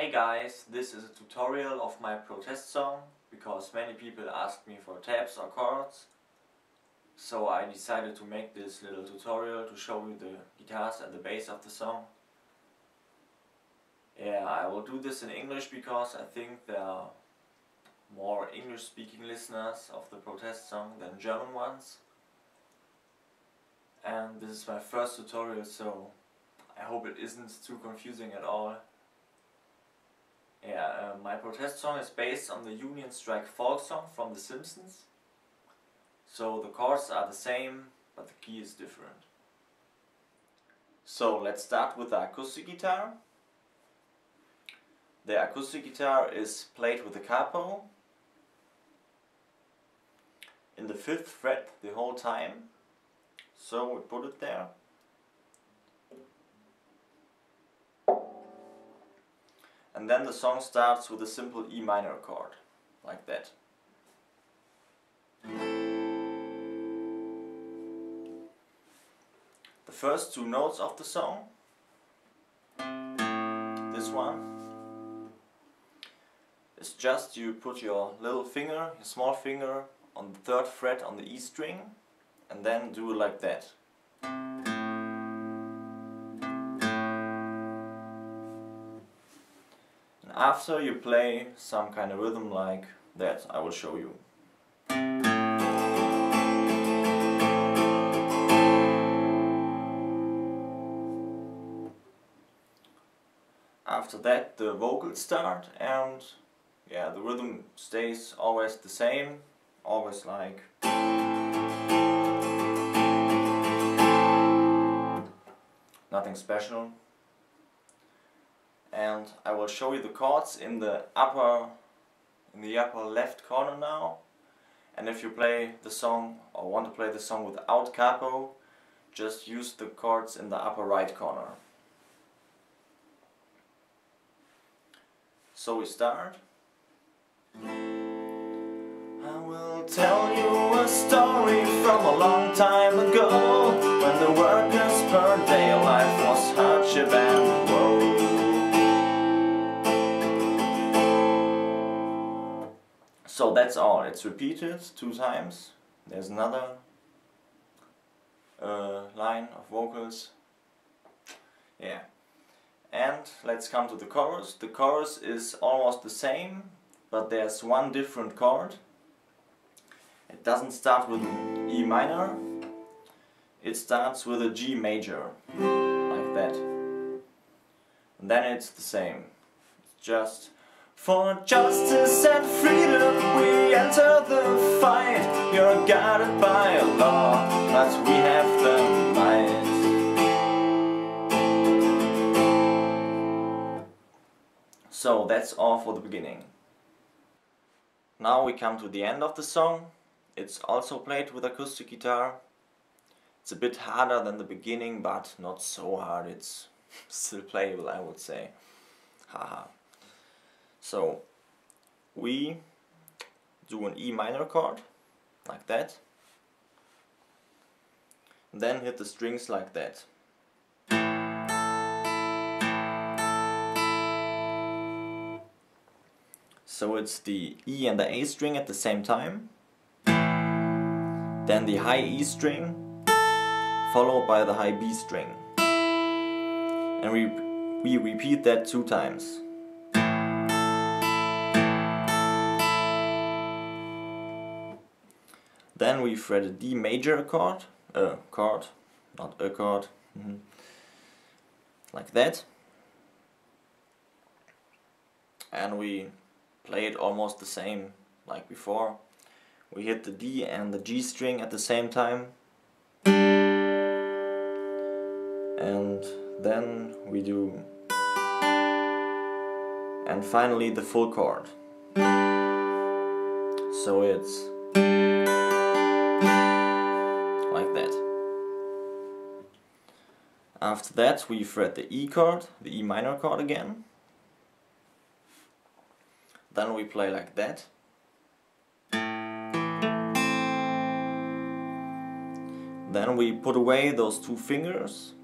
Hey guys, this is a tutorial of my protest song because many people asked me for tabs or chords. So I decided to make this little tutorial to show you the guitars and the bass of the song. Yeah, I will do this in English because I think there are more English speaking listeners of the protest song than German ones. And this is my first tutorial, so I hope it isn't too confusing at all. Yeah, my protest song is based on the Union Strike folk song from the Simpsons. So the chords are the same, but the key is different. So let's start with the acoustic guitar. The acoustic guitar is played with the capo in the 5th fret the whole time. So we put it there. And then the song starts with a simple E minor chord, like that. The first two notes of the song, this one, is just you put your little finger, your small finger, on the 3rd fret on the E string, and then do it like that. After you play some kind of rhythm like that, I will show you. After that the vocals start, and yeah, the rhythm stays always the same, always like nothing special. And I will show you the chords in the upper left corner now. And if you play the song or want to play the song without capo, just use the chords in the upper right corner. So we start. I will tell you a story from a long time ago, when the workers per day life was hardship and woe. So that's all, it's repeated 2 times. There's another line of vocals. Yeah. And let's come to the chorus. The chorus is almost the same, but there's one different chord. It doesn't start with an E minor, it starts with a G major, like that. And then it's the same. It's just, for justice and freedom we enter the fight. You're guarded by a law, but we have the might. So that's all for the beginning. Now we come to the end of the song. It's also played with acoustic guitar. It's a bit harder than the beginning, but not so hard. It's still playable, I would say. Haha. So we do an E minor chord, like that. Then hit the strings like that. So it's the E and the A string at the same time. Then the high E string, followed by the high B string. And we repeat that 2 times. Then we fret a D major chord, not a chord, like that. And we play it almost the same like before. We hit the D and the G string at the same time. And then we do, and finally the full chord. So it's like that. After that we fret the E chord, the E minor chord again. Then we play like that. Then we put away those 2 fingers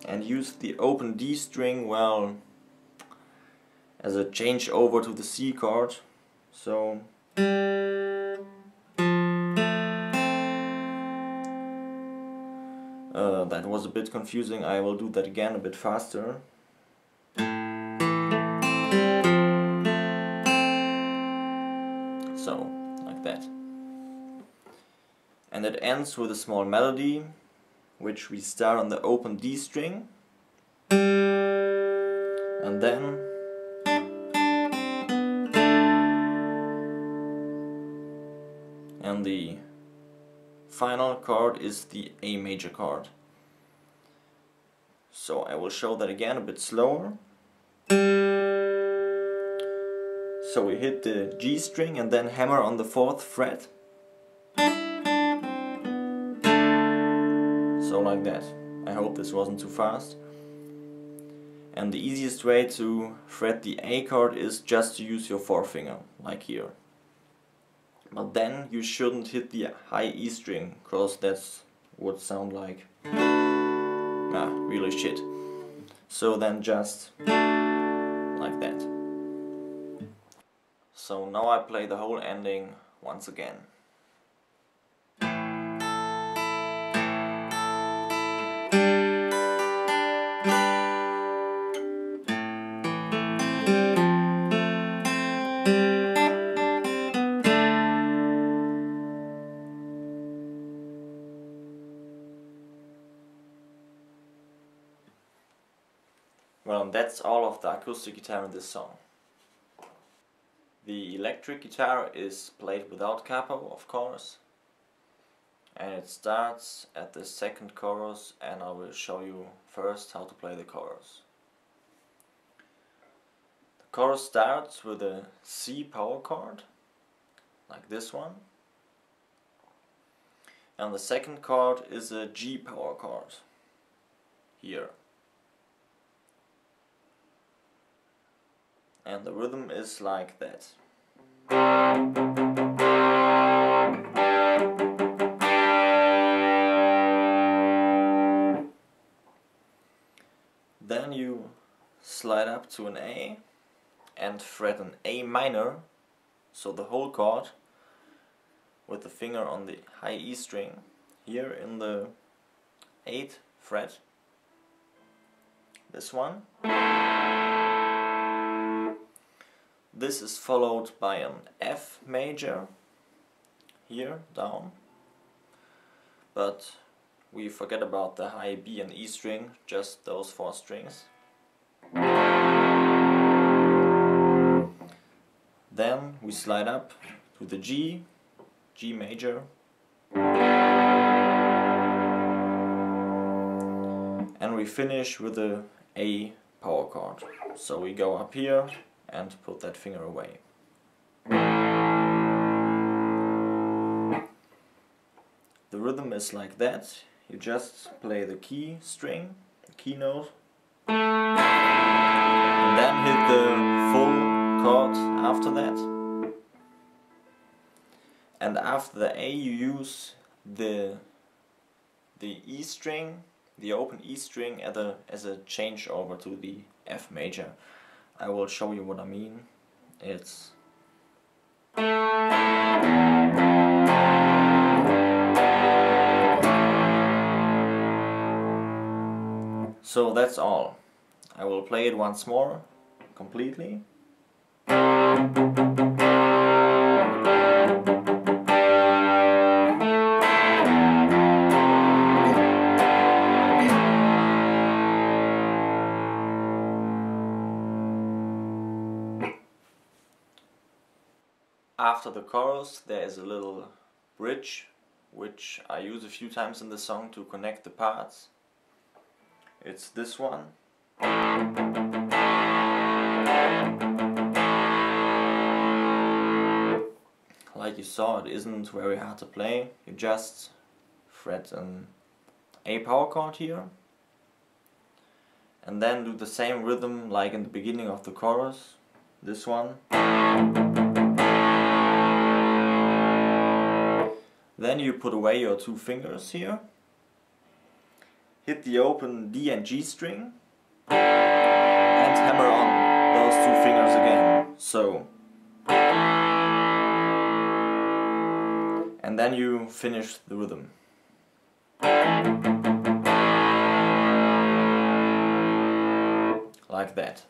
and use the open D string, well, as a change over to the C chord. So that was a bit confusing. I will do that again a bit faster. So, like that. And it ends with a small melody, which we start on the open D string, and then the final chord is the A major chord. So I will show that again a bit slower. So we hit the G string and then hammer on the 4th fret. So like that. I hope this wasn't too fast. And the easiest way to fret the A chord is just to use your forefinger, like here. But then you shouldn't hit the high E string, because that would sound like really shit. So then just like that. So now I play the whole ending once again. Well, that's all of the acoustic guitar in this song. The electric guitar is played without capo, of course, and it starts at the 2nd chorus, and I will show you first how to play the chorus. The chorus starts with a C power chord, like this one, and the 2nd chord is a G power chord, here. And the rhythm is like that. Then you slide up to an A and fret an A minor, so the whole chord, with the finger on the high E string, here in the 8th fret. This one. This is followed by an F major, here, down, but we forget about the high B and E string, just those 4 strings. Then we slide up to the G, G major, and we finish with the A power chord. So we go up here and put that finger away. The rhythm is like that. You just play the key string, the key note, and then hit the full chord after that. And after the A you use the E string, the open E string as a changeover to the F major. I will show you what I mean. It's so that's all. I will play it once more, completely. After the chorus there is a little bridge, which I use a few times in the song to connect the parts. It's this one. Like you saw, it isn't very hard to play. You just fret an A power chord here, and then do the same rhythm like in the beginning of the chorus. This one. Then you put away your 2 fingers here, hit the open D and G string, and hammer on those 2 fingers again. So, and then you finish the rhythm. Like that.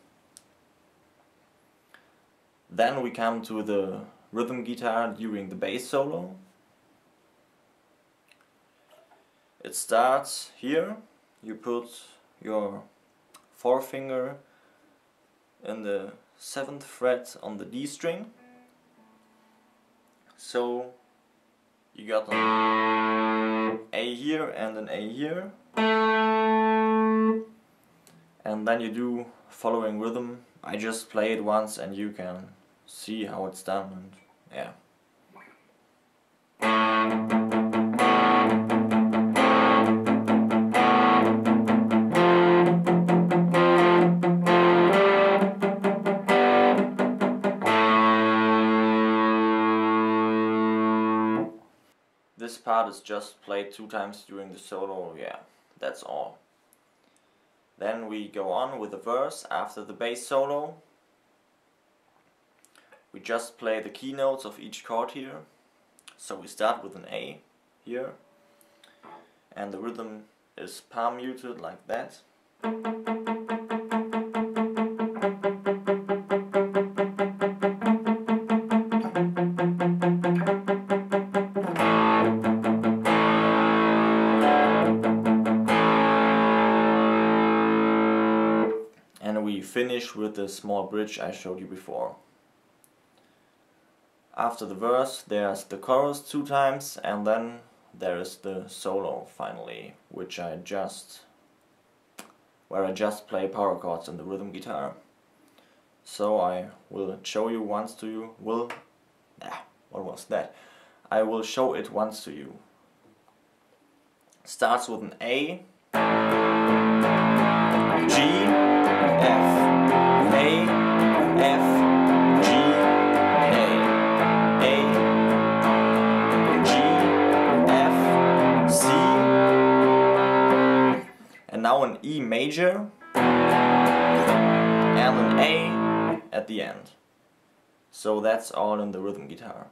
Then we come to the rhythm guitar during the bass solo. It starts here. You put your forefinger in the 7th fret on the D string. So you got an A here and an A here. And then you do following rhythm. I just play it once and you can see how it's done, and yeah. This part is just played 2 times during the solo, yeah, that's all. Then we go on with the verse after the bass solo. We just play the key notes of each chord here. So we start with an A here, and the rhythm is palm muted like that. And we finish with the small bridge I showed you before. After the verse there's the chorus 2 times, and then there is the solo finally, where I just play power chords in the rhythm guitar. So I will show you once to you. What was that? I will show it once to you. Starts with an A, G, F, A, F, G, A, G, F, C, and now an E major and an A at the end. So that's all in the rhythm guitar.